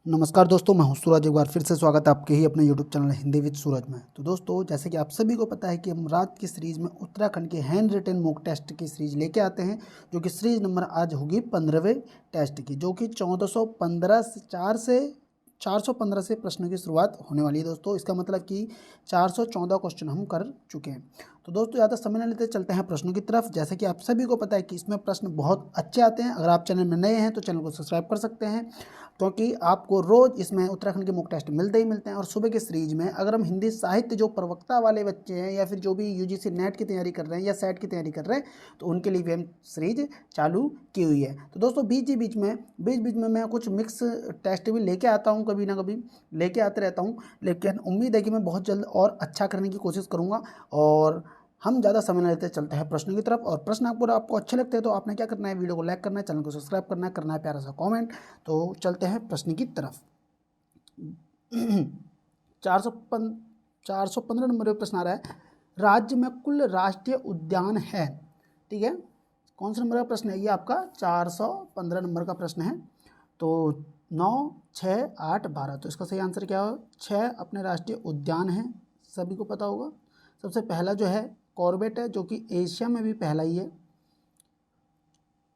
नमस्कार दोस्तों, मैं हूं सूरज। एक बार फिर से स्वागत है आपके ही अपने यूट्यूब चैनल हिंदी विद सूरज में। तो दोस्तों, जैसे कि आप सभी को पता है कि हम रात की सीरीज में उत्तराखंड के हैंड रिटन मॉक टेस्ट की सीरीज लेके आते हैं, जो कि सीरीज नंबर आज होगी 15वें टेस्ट की, जो कि 1415 से 415 से प्रश्नों की शुरुआत होने वाली है। दोस्तों, इसका मतलब कि 414 क्वेश्चन हम कर चुके हैं। तो दोस्तों, ज़्यादा समय न लेते चलते हैं प्रश्नों की तरफ। जैसे कि आप सभी को पता है कि इसमें प्रश्न बहुत अच्छे आते हैं। अगर आप चैनल में नए हैं तो चैनल को सब्सक्राइब कर सकते हैं, क्योंकि आपको रोज़ इसमें उत्तराखंड के मॉक टेस्ट मिलते ही मिलते हैं। और सुबह की सीरीज में अगर हम हिंदी साहित्य जो प्रवक्ता वाले बच्चे हैं, या फिर जो भी यूजीसी नेट की तैयारी कर रहे हैं या सेट की तैयारी कर रहे हैं, तो उनके लिए भी हम सीरीज चालू की हुई है। तो दोस्तों, बीच बीच में मैं कुछ मिक्स टेस्ट भी लेके आता हूँ, कभी ना कभी लेके आते रहता हूँ। लेकिन उम्मीद है कि मैं बहुत जल्द और अच्छा करने की कोशिश करूँगा। और हम ज़्यादा समय न लेते चलते हैं प्रश्नों की तरफ। और प्रश्न आपको अच्छे लगते हैं तो आपने क्या करना है, वीडियो को लाइक करना है, चैनल को सब्सक्राइब करना है प्यारा सा कमेंट। तो चलते हैं प्रश्न की तरफ। 415 नंबर पे प्रश्न आ रहा है, राज्य में कुल राष्ट्रीय उद्यान है। ठीक है, कौन सा नंबर का प्रश्न है ये? आपका 415 नंबर का प्रश्न है। तो 9, 6, 8, 12, तो इसका सही आंसर क्या हो? 6 अपने राष्ट्रीय उद्यान हैं, सभी को पता होगा। सबसे पहला जो है कॉर्बेट है, जो कि एशिया में भी पहला ही है।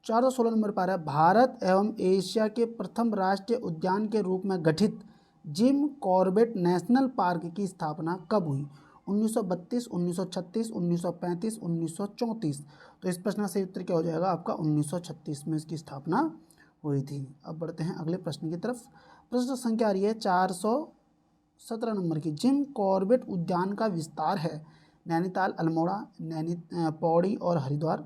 416 नंबर पर है, भारत एवं एशिया के प्रथम राष्ट्रीय उद्यान के रूप में गठित जिम कॉर्बेट नेशनल पार्क की स्थापना कब हुई? 1932, 1936, 1935, 1934। तो इस प्रश्न का सही उत्तर क्या हो जाएगा आपका? 1936 में इसकी स्थापना हुई थी। अब बढ़ते हैं अगले प्रश्न की तरफ। प्रश्न संख्या आ रही है 417 नंबर की, जिम कॉर्बेट उद्यान का विस्तार है नैनीताल, अल्मोड़ा, पौड़ी और हरिद्वार।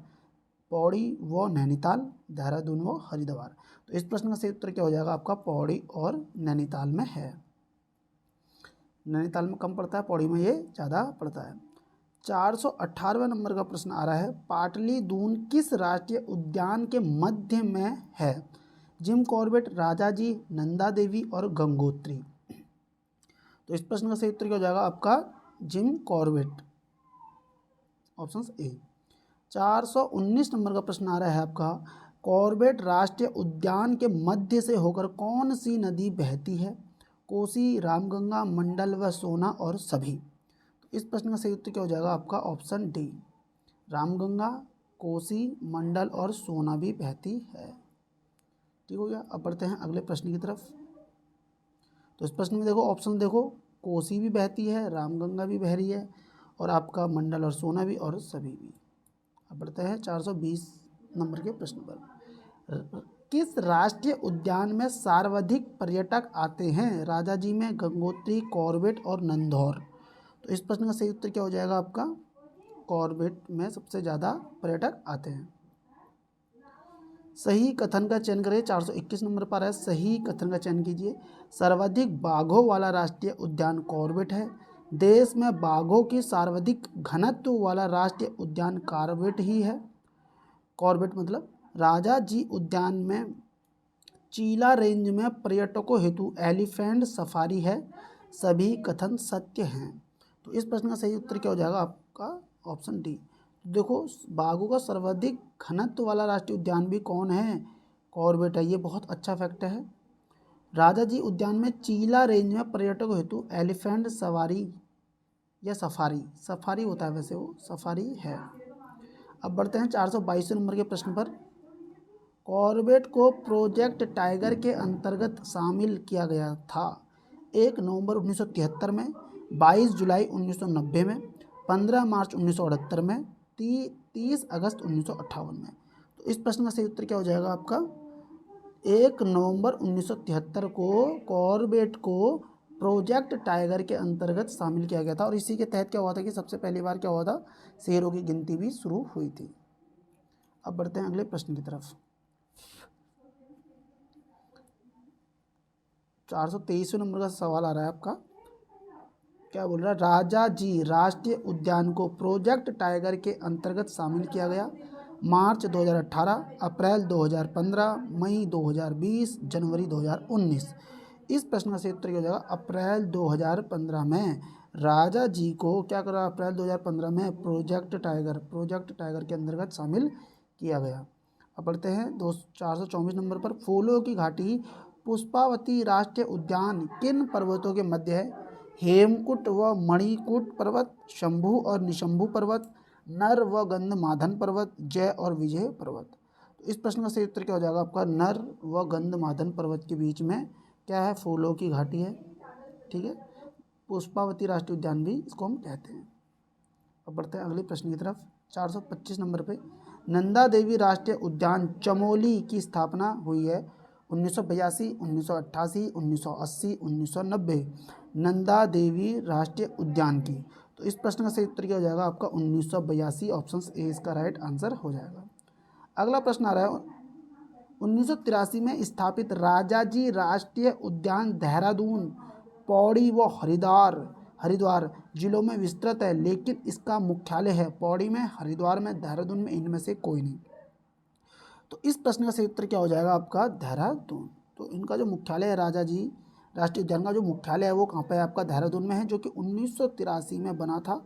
पौड़ी व नैनीताल, देहरादून व हरिद्वार। तो इस प्रश्न का सही उत्तर क्या हो जाएगा आपका? पौड़ी और नैनीताल में है। नैनीताल में कम पड़ता है, पौड़ी में ये ज़्यादा पड़ता है। 418वें नंबर का प्रश्न आ रहा है, पाटली दून किस राष्ट्रीय उद्यान के मध्य में है? जिम कॉर्बेट, राजाजी, नंदा देवी और गंगोत्री। तो इस प्रश्न का सही उत्तर क्या हो जाएगा आपका? Jim Corbett, option A. 419 number का प्रश्न आ रहा है आपका, कॉर्बेट राष्ट्रीय उद्यान के मध्य से होकर कौन सी नदी बहती है? कोसी, रामगंगा, मंडल व सोना और सभी। तो इस प्रश्न का सही उत्तर क्या हो जाएगा आपका? ऑप्शन डी, रामगंगा, कोसी, मंडल और सोना भी बहती है। ठीक हो गया। अब बढ़ते हैं अगले प्रश्न की तरफ। तो इस प्रश्न में देखो, ऑप्शन देखो, कोसी भी बहती है, रामगंगा भी बह रही है, और आपका मंडल और सोना भी, और सभी भी। अब बढ़ते हैं 420 नंबर के प्रश्न पर। किस राष्ट्रीय उद्यान में सर्वाधिक पर्यटक आते हैं? राजाजी में, गंगोत्री, कॉर्बेट और नंधौर। तो इस प्रश्न का सही उत्तर क्या हो जाएगा आपका? कॉर्बेट में सबसे ज़्यादा पर्यटक आते हैं। सही कथन का चयन करें। 421 नंबर पर है, सही कथन का चयन कीजिए। सर्वाधिक बाघों वाला राष्ट्रीय उद्यान कॉर्बेट है। देश में बाघों की सर्वाधिक घनत्व वाला राष्ट्रीय उद्यान कॉर्बेट ही है। कॉर्बेट मतलब राजा जी उद्यान में चीला रेंज में पर्यटकों हेतु एलिफेंट सफारी है। सभी कथन सत्य हैं। तो इस प्रश्न का सही उत्तर क्या हो जाएगा आपका? Option D. तो देखो, बाघों का सर्वाधिक घनत्व वाला राष्ट्रीय उद्यान भी कौन है? कॉर्बेट है। ये बहुत अच्छा फैक्ट है। राजा जी उद्यान में चीला रेंज में पर्यटकों हेतु एलिफेंट सवारी या सफारी होता है, वैसे वो सफारी है। अब बढ़ते हैं 422 नंबर के प्रश्न पर। कॉर्बेट को प्रोजेक्ट टाइगर के अंतर्गत शामिल किया गया था 1 नवंबर 1973 में, 22 जुलाई 1990 में, 15 मार्च 1978 में, 30 अगस्त 1958 में। तो इस प्रश्न का सही उत्तर क्या हो जाएगा आपका? 1 नवंबर 1973 को कॉर्बेट को प्रोजेक्ट टाइगर के अंतर्गत शामिल किया गया था। और इसी के तहत क्या हुआ था कि सबसे पहली बार क्या हुआ था? शेरों की गिनती भी शुरू हुई थी। अब बढ़ते हैं अगले प्रश्न की तरफ। 423 नंबर का सवाल आ रहा है आपका। क्या बोल रहा है? राजा जी राष्ट्रीय उद्यान को प्रोजेक्ट टाइगर के अंतर्गत शामिल किया गया मार्च 2018, अप्रैल 2015, मई 2020, जनवरी 2019। इस प्रश्न का सही उत्तर क्या हो जाएगा? अप्रैल 2015 में राजा जी को क्या करा? अप्रैल 2015 में प्रोजेक्ट टाइगर के अंतर्गत शामिल किया गया। अब बढ़ते हैं 424 नंबर पर। फूलों की घाटी पुष्पावती राष्ट्रीय उद्यान किन पर्वतों के मध्य है? हेमकूट व मणिकूट पर्वत, शंभु और निशंभु पर्वत, नर व गंधमादन पर्वत, जय और विजय पर्वत। तो इस प्रश्न का सही उत्तर क्या हो जाएगा आपका? नर व गंधमादन पर्वत के बीच में क्या है? फूलों की घाटी है। ठीक है, पुष्पावती राष्ट्रीय उद्यान भी इसको हम कहते हैं। अब बढ़ते हैं अगले प्रश्न की तरफ। 425 नंबर पे, नंदा देवी राष्ट्रीय उद्यान चमोली की स्थापना हुई है 1982, 1988, 1980, 1990। नंदा देवी राष्ट्रीय उद्यान की। तो इस प्रश्न का सही उत्तर क्या हो जाएगा आपका? 1982, ऑप्शन ए इसका राइट आंसर हो जाएगा। अगला प्रश्न आ रहा है, 1983 में स्थापित राजाजी राष्ट्रीय उद्यान देहरादून, पौड़ी व हरिद्वार जिलों में विस्तृत है, लेकिन इसका मुख्यालय है पौड़ी में, हरिद्वार में, देहरादून में, इनमें से कोई नहीं। तो इस प्रश्न का सही उत्तर क्या हो जाएगा आपका? देहरादून। तो इनका जो मुख्यालय है, राजाजी राष्ट्रीय उद्यान का जो मुख्यालय है वो कहाँ पे है आपका? देहरादून में है, जो कि 1983 में बना था।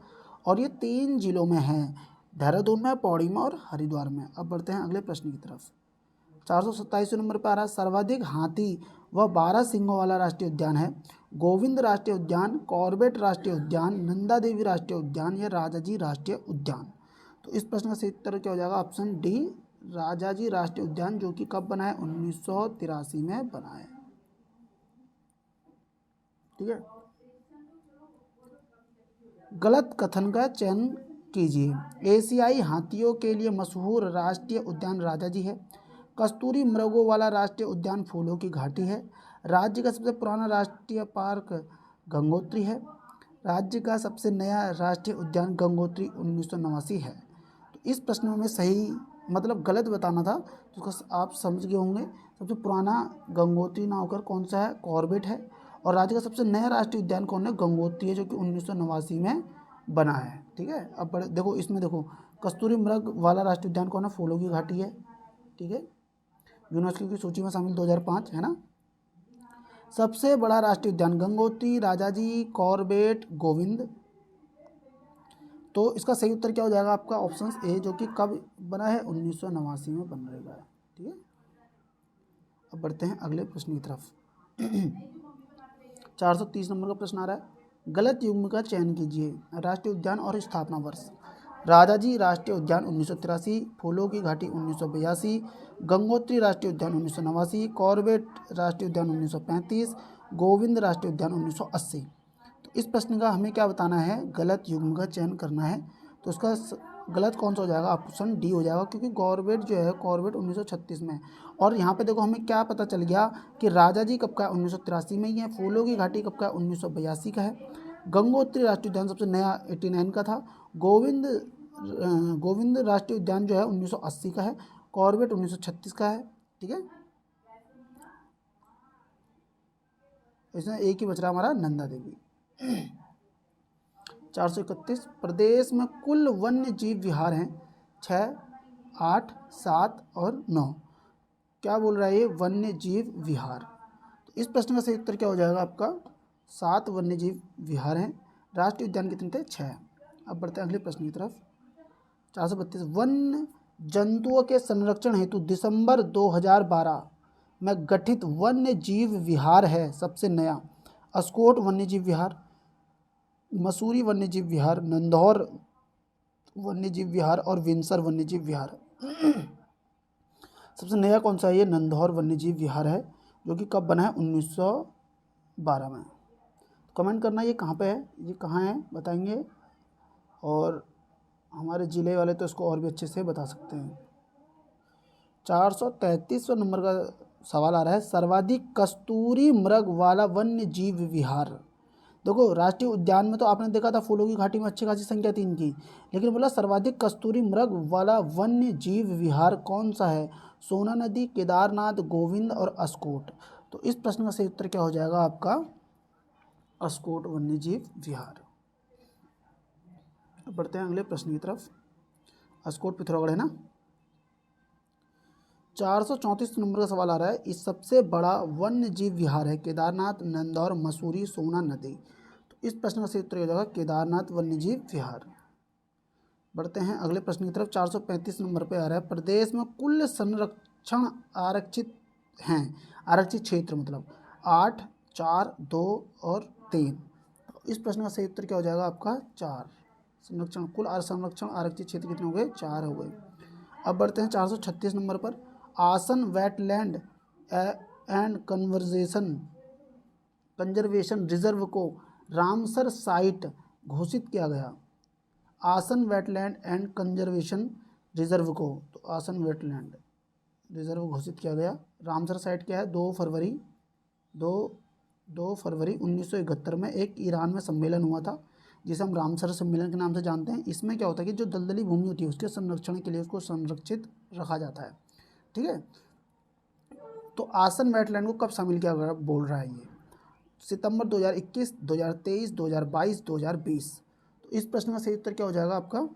और ये 3 जिलों में है, देहरादून में, पौड़ी में और हरिद्वार में। अब बढ़ते हैं अगले प्रश्न की तरफ। 427 नंबर पर आ रहा है, सर्वाधिक हाथी व 12 सिंहों वाला राष्ट्रीय उद्यान है? गोविंद राष्ट्रीय उद्यान, कॉर्बेट राष्ट्रीय उद्यान, नंदा देवी राष्ट्रीय उद्यान या राजाजी राष्ट्रीय उद्यान। तो इस प्रश्न का सही उत्तर क्या हो जाएगा? ऑप्शन डी, राजाजी राष्ट्रीय उद्यान, जो कि कब बना है? 1983 में बना है। ठीक है, गलत कथन का चयन कीजिए। एशियाई हाथियों के लिए मशहूर राष्ट्रीय उद्यान राजाजी है। कस्तूरी मृगों वाला राष्ट्रीय उद्यान फूलों की घाटी है। राज्य का सबसे पुराना राष्ट्रीय पार्क गंगोत्री है। राज्य का सबसे नया राष्ट्रीय उद्यान गंगोत्री 1989 है। तो इस प्रश्न में सही मतलब गलत बताना था, तो उसका आप समझ गए होंगे। सबसे पुराना गंगोत्री ना होकर कौन सा है? कॉर्बेट है। और राज्य का सबसे नया राष्ट्रीय उद्यान कौन है? गंगोत्री है, जो कि 1989 में बना है। ठीक है, अब बड़े देखो, इसमें देखो, कस्तूरी मृग वाला राष्ट्रीय उद्यान कौन है? फूलों की घाटी है। ठीक है, यूनेस्को की सूची में शामिल 2005 है ना। सबसे बड़ा राष्ट्रीय उद्यान गंगोत्री, राजाजी, कॉर्बेट, गोविंद। तो इसका सही उत्तर क्या हो जाएगा आपका? ऑप्शन ए, जो कि कब बना है? 1989 में बन रहेगा। ठीक है, अब बढ़ते हैं अगले प्रश्न की तरफ। 430 नंबर का प्रश्न आ रहा है, गलत युग्म का चयन कीजिए। राष्ट्रीय उद्यान और स्थापना वर्ष। राजाजी राष्ट्रीय उद्यान 1983, फूलों की घाटी 1982, गंगोत्री राष्ट्रीय उद्यान 1989, कॉर्बेट राष्ट्रीय उद्यान 1935, गोविंद राष्ट्रीय उद्यान 1980। तो इस प्रश्न का हमें क्या बताना है? गलत युग्म का चयन करना है। तो उसका गलत कौन सा हो जाएगा? ऑप्शन डी हो जाएगा, क्योंकि कॉर्बेट जो है, कॉर्बेट 1936 में। और यहाँ पे देखो, हमें क्या पता चल गया कि राजाजी कब का है? 1983 में ही है। फूलों की घाटी कब का है? 1982 का है। गंगोत्री राष्ट्रीय उद्यान सबसे नया 89 का था। गोविंद राष्ट्रीय उद्यान जो है 1980 का है। कॉर्बेट 1936 का है। ठीक है, इसमें एक ही बच रहा हमारा, नंदा देवी। 431, प्रदेश में कुल वन्य जीव विहार हैं 6, 8, 7 और 9। क्या बोल रहा है ये? वन्य जीव विहार। तो इस प्रश्न का सही उत्तर क्या हो जाएगा आपका? 7 वन्य जीव विहार हैं। राष्ट्रीय उद्यान कितने थे? 6। अब बढ़ते हैं अगले प्रश्न की तरफ। 432, वन्य जंतुओं के संरक्षण हेतु दिसंबर 2012 में गठित वन्य जीव विहार है सबसे नया? अस्कोट वन्य जीव विहार, मसूरी वन्य जीव विहार, नंदौर वन्य जीव विहार और विंसर वन्य जीव विहार। सबसे नया कौन सा है? ये नंदौर वन्य जीव विहार है, जो कि कब बना है? 1912 में। कमेंट करना ये कहाँ पे है, ये कहाँ है बताएंगे, और हमारे ज़िले वाले तो इसको और भी अच्छे से बता सकते हैं। 433वां नंबर का सवाल आ रहा है, सर्वाधिक कस्तूरी मृग वाला वन्य जीव विहार। देखो, राष्ट्रीय उद्यान में तो आपने देखा था फूलों की घाटी में अच्छी खासी संख्या 3 की, लेकिन बोला सर्वाधिक कस्तूरी मृग वाला वन्य जीव विहार कौन सा है? सोना नदी, केदारनाथ, गोविंद और अस्कोट। तो इस प्रश्न का सही उत्तर क्या हो जाएगा आपका? अस्कोट वन्य जीव विहार। अब बढ़ते हैं अगले प्रश्न की तरफ। अस्कोट पिथौरागढ़ है ना। 434 नंबर का सवाल आ रहा है, इस सबसे बड़ा वन्य जीव विहार है केदारनाथ, नंदौर, मसूरी, सोना नदी। तो इस प्रश्न का सही उत्तर हो जाएगा केदारनाथ वन्य जीव विहार। बढ़ते हैं अगले प्रश्न की तरफ। 435 नंबर पे आ रहा है, प्रदेश में कुल संरक्षण आरक्षित हैं आरक्षित क्षेत्र, मतलब 8, 4, 2 और 3। तो इस प्रश्न का सही उत्तर क्या हो जाएगा आपका 4। संरक्षण, कुल संरक्षण आरक्षित क्षेत्र कितने हो गए, 4 हो गए। अब बढ़ते हैं 436 नंबर पर। आसन वेटलैंड एंड कंजर्वेशन रिजर्व को रामसर साइट घोषित किया गया। आसन वेटलैंड एंड कंजर्वेशन रिजर्व को, तो आसन वेटलैंड रिजर्व घोषित किया गया। रामसर साइट क्या है, 2 फरवरी 1971 में एक ईरान में सम्मेलन हुआ था, जिसे हम रामसर सम्मेलन के नाम से जानते हैं। इसमें क्या होता है कि जो दलदली भूमि होती है उसके संरक्षण के लिए उसको संरक्षित रखा जाता है। ठीक है, तो आसन वेटलैंड को कब शामिल किया गया बोल रहा है ये, सितंबर 2021, 2023, 2022, 2020। तो इस प्रश्न का सही उत्तर क्या हो जाएगा आपका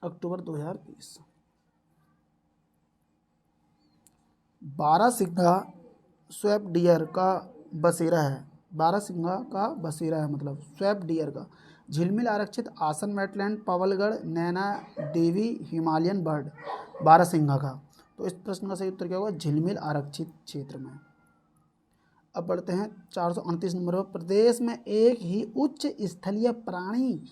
अक्टूबर 2020। बारहसिंगा स्वेप डियर का बसेरा है, बारहसिंगा का बसेरा है, मतलब स्वेप डियर का। झिलमिल आरक्षित आसन वेटलैंड पवलगढ़ नैना देवी हिमालयन बर्ड बारहसिंगा का। तो इस प्रश्न का सही उत्तर क्या होगा, झिलमिल आरक्षित क्षेत्र में। अब बढ़ते हैं 438 नंबर पर। प्रदेश में एक ही उच्च स्थलीय प्राणी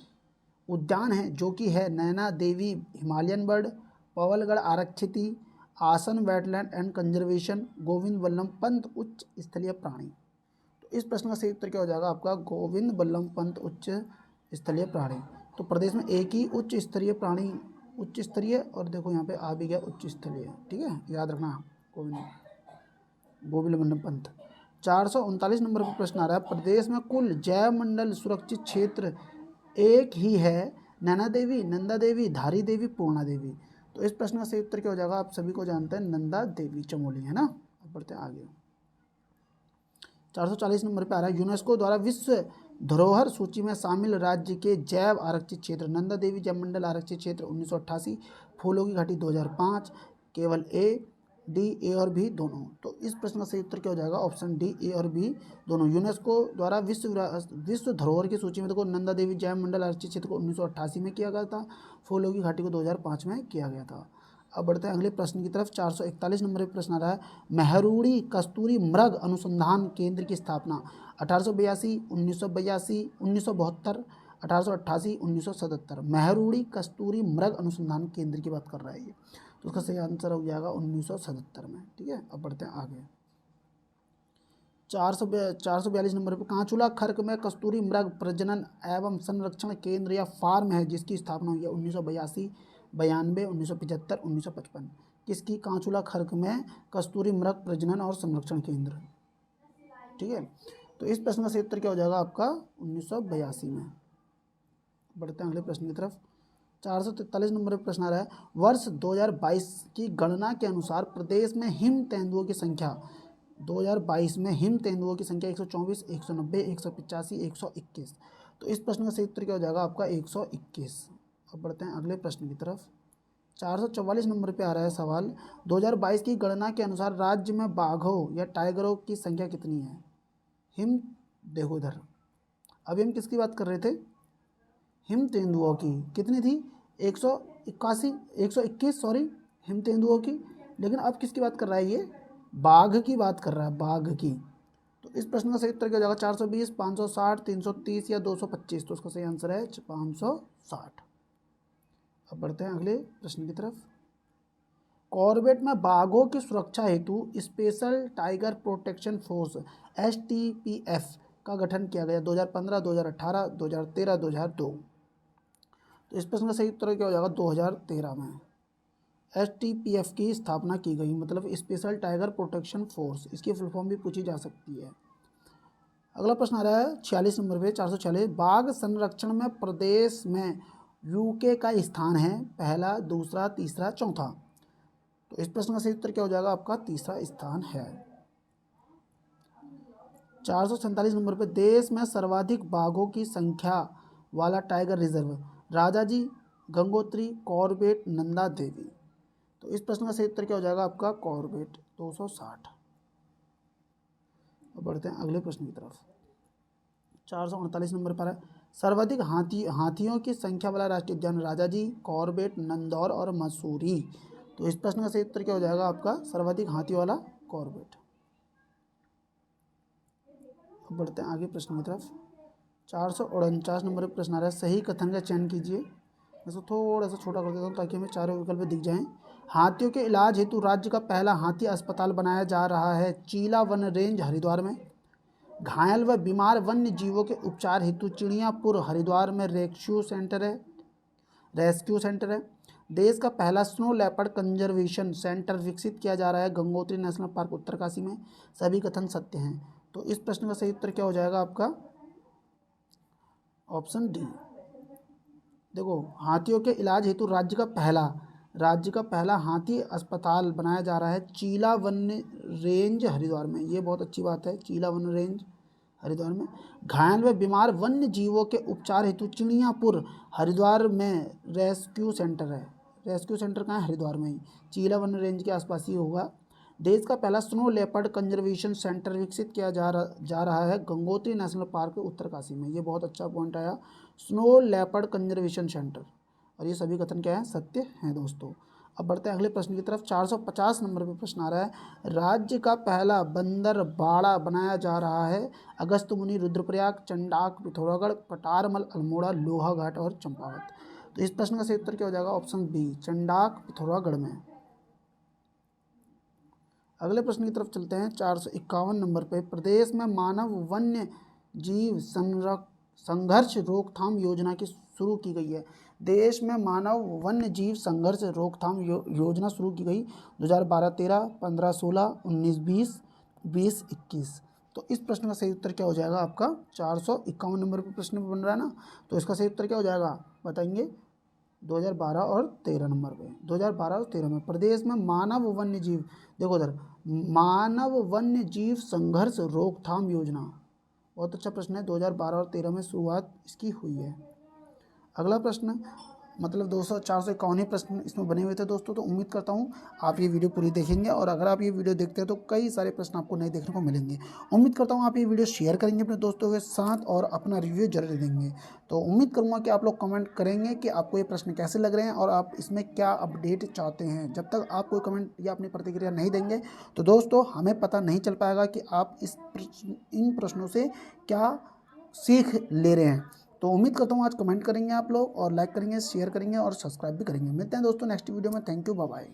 उद्यान है जो कि है नैना देवी हिमालयन बर्ड, पवलगढ़ आरक्षित, Asan wetland and conservation, Govind Ballabh Pant उच्च स्थलीय प्राणी। तो इस प्रश्न का सही उत्तर क्या हो जाएगा आपका गोविंद बल्लभ पंत उच्च स्थलीय प्राणी। तो प्रदेश में एक ही उच्च स्तरीय प्राणी, उच्च स्तरीय, और देखो यहाँ पे आ भी गया उच्च स्थलीय, ठीक है, याद रखना गोविंद बल्लभ पंत। 439 नंबर पर प्रश्न आ रहा है। प्रदेश में कुल जैव मंडल सुरक्षित क्षेत्र एक ही है, नैना देवी, नंदा देवी, धारी देवी, पूर्णा देवी। तो इस प्रश्न का सही उत्तर क्या हो जाएगा, आप सभी को जानते हैं नंदा देवी चमोली, है ना। अब बढ़ते हैं आगे। 440 नंबर पे आ रहा है। यूनेस्को द्वारा विश्व धरोहर सूची में शामिल राज्य के जैव आरक्षित क्षेत्र। नंदा देवी जैव मंडल आरक्षित क्षेत्र 1988, फूलों की घाटी 2005, केवल ए, डी, ए और बी दोनों। तो इस प्रश्न का सही उत्तर क्या हो जाएगा, ऑप्शन डी, ए और बी दोनों। यूनेस्को द्वारा विश्व धरोहर की सूची में देखो नंदा देवी जैव मंडल आरक्षित क्षेत्र को 1988 में किया गया था, फूलों की घाटी को 2005 में किया गया था। अब बढ़ते हैं अगले प्रश्न की तरफ। 441 नंबर पर प्रश्न आ रहा है। मेहरूड़ी कस्तूरी मृग अनुसंधान केंद्र की स्थापना 1882, 1982, 1972, 1888, 1977। मेहरूड़ी कस्तूरी मृग अनुसंधान केंद्र की बात कर रहा है ये, तो उसका सही आंसर हो जाएगा 1977 में। ठीक है, अब बढ़ते हैं आगे। 442 नंबर पर कांचुला खर्क में कस्तूरी मृग प्रजनन एवं संरक्षण केंद्र या फार्म है जिसकी स्थापना हुई है 1982, 92, 1975, 1955। किसकी, कांचुला खर्क में कस्तूरी मृग प्रजनन और संरक्षण केंद्र। ठीक है, तो इस प्रश्न का सही उत्तर क्या हो जाएगा आपका 1982 में। बढ़ते हैं अगले प्रश्न की तरफ। 443 नंबर पर प्रश्न आ रहा है। वर्ष 2022 की गणना के अनुसार प्रदेश में हिम तेंदुओं की संख्या 2022 में हिम तेंदुओं की संख्या 124, 190, 185, 121। तो इस प्रश्न का सही उत्तर क्या हो जाएगा आपका 121। अब बढ़ते हैं अगले प्रश्न की तरफ। 444 नंबर पे आ रहा है सवाल। 2022 की गणना के अनुसार राज्य में बाघों या टाइगरों की संख्या कितनी है। हिम, देखो इधर, अभी हम किसकी बात कर रहे थे, हिम तेंदुओं की। कितनी थी, 121 सॉरी, हिम तेंदुओं की। लेकिन अब किसकी बात कर रहा है ये, बाघ की बात कर रहा है, बाघ की। तो इस प्रश्न का सही उत्तर क्या हो जाएगा 420, 560, 330 या 225। तो उसका सही आंसर है 560। अब बढ़ते हैं अगले प्रश्न की तरफ। कॉर्बेट में बाघों की सुरक्षा हेतु special tiger protection force STPF का गठन किया गया 2015, 2018, 2013, 2002। तो इस प्रश्न का सही उत्तर क्या हो जाएगा 2013 में STPF की स्थापना की गई, मतलब स्पेशल टाइगर प्रोटेक्शन फोर्स। इसकी फुल फॉर्म भी पूछी जा सकती है। अगला प्रश्न आ रहा है 46 नंबर पे, 446। बाघ संरक्षण में प्रदेश में UK का स्थान है, पहला, दूसरा, तीसरा, चौथा। तो इस प्रश्न का सही उत्तर क्या हो जाएगा आपका तीसरा स्थान है। 447 नंबर पे, देश में सर्वाधिक बाघों की संख्या वाला tiger reserve Rajaji, Gangotri, Corbett, Nanda Devi. तो इस प्रश्न का सही उत्तर क्या हो जाएगा आपका कॉर्बेट 260। अब बढ़ते हैं अगले प्रश्न की तरफ। 448 नंबर पर है। सर्वाधिक हाथियों की संख्या वाला राष्ट्रीय उद्यान राजाजी, कॉर्बेट, नंदौर और मसूरी। तो इस प्रश्न का सही उत्तर क्या हो जाएगा आपका? सर्वाधिक हाथी वाला कॉर्बेट। अब बढ़ते हैं आगे प्रश्न की तरफ। 449 नंबर पर प्रश्न आ रहा है, सही कथन का चयन कीजिए। इसको थोड़ा सा छोटा कर देता हूँ ताकि हमें चारों विकल्प दिख जाएं। हाथियों के इलाज हेतु राज्य का पहला हाथी अस्पताल बनाया जा रहा है चीला वन रेंज हरिद्वार में। घायल व बीमार वन्य जीवों के उपचार हेतु चिड़ियापुर हरिद्वार में रेस्क्यू सेंटर है। देश का पहला स्नो लेपर्ड कंजर्वेशन सेंटर विकसित किया जा रहा है गंगोत्री नेशनल पार्क उत्तरकाशी में। सभी कथन सत्य हैं। तो इस प्रश्न का सही उत्तर क्या हो जाएगा आपका? Option D. देखो, हाथियों के इलाज हेतु राज्य का पहला हाथी अस्पताल बनाया जा रहा है चीला वन रेंज हरिद्वार में। ये बहुत अच्छी बात है, चीला वन रेंज हरिद्वार में। घायल व बीमार वन्य जीवों के उपचार हेतु चिड़ियापुर हरिद्वार में रेस्क्यू सेंटर है। रेस्क्यू सेंटर कहाँ है? हरिद्वार में ही, चीला वन रेंज के आसपास ही होगा। देश का पहला स्नो लेपर्ड कंजर्वेशन सेंटर विकसित किया जा रहा है गंगोत्री नेशनल पार्क उत्तरकाशी में। ये बहुत अच्छा पॉइंट आया, स्नो लेपर्ड कंजर्वेशन सेंटर। और ये सभी कथन क्या है? सत्य हैं दोस्तों। अब बढ़ते हैं अगले प्रश्न की तरफ। 450 नंबर पे प्रश्न आ रहा है, राज्य का पहला बंदरबाड़ा बनाया जा रहा है अगस्त्यमुनि, रुद्रप्रयाग, चंडाक, पिथौरागढ़, पटारमल, अल्मोड़ा, लोहाघाट और चंपावत। तो इस प्रश्न का सही उत्तर क्या हो जाएगा? ऑप्शन बी, चंडाक पिथौरागढ़ में। अगले प्रश्न की तरफ चलते हैं। 451 नंबर पे, प्रदेश में मानव वन्य जीव संघर्ष रोकथाम योजना की शुरू की गई है। देश में मानव वन्य जीव संघर्ष रोकथाम योजना शुरू की गई 2012-13, 15-16, 19-20, 20-21। तो इस प्रश्न का सही उत्तर क्या हो जाएगा आपका? 451 नंबर पर प्रश्न बन रहा है ना, तो इसका सही उत्तर क्या हो जाएगा बताएंगे? 2012 और 13 नंबर पे। 2012 और 13 में प्रदेश में मानव वन्य जीव, देखो उधर, मानव वन्य जीव संघर्ष रोकथाम योजना, बहुत अच्छा प्रश्न है। 2012 और 13 में शुरुआत इसकी हुई है। अगला प्रश्न, मतलब 451 प्रश्न इसमें बने हुए थे दोस्तों। तो उम्मीद करता हूँ आप ये वीडियो पूरी देखेंगे, और अगर आप ये वीडियो देखते हैं तो कई सारे प्रश्न आपको नए देखने को मिलेंगे। उम्मीद करता हूँ आप ये वीडियो शेयर करेंगे अपने दोस्तों के साथ और अपना रिव्यू जरूर देंगे। तो उम्मीद करूँगा कि आप लोग कमेंट करेंगे कि आपको ये प्रश्न कैसे लग रहे हैं और आप इसमें क्या अपडेट चाहते हैं। जब तक आप कोई कमेंट या अपनी प्रतिक्रिया नहीं देंगे तो दोस्तों हमें पता नहीं चल पाएगा कि आप इन प्रश्नों से क्या सीख ले रहे हैं। तो उम्मीद करता हूँ आज कमेंट करेंगे आप लोग, और लाइक करेंगे, शेयर करेंगे और सब्सक्राइब भी करेंगे। मिलते हैं दोस्तों नेक्स्ट वीडियो में। Thank you, bye bye.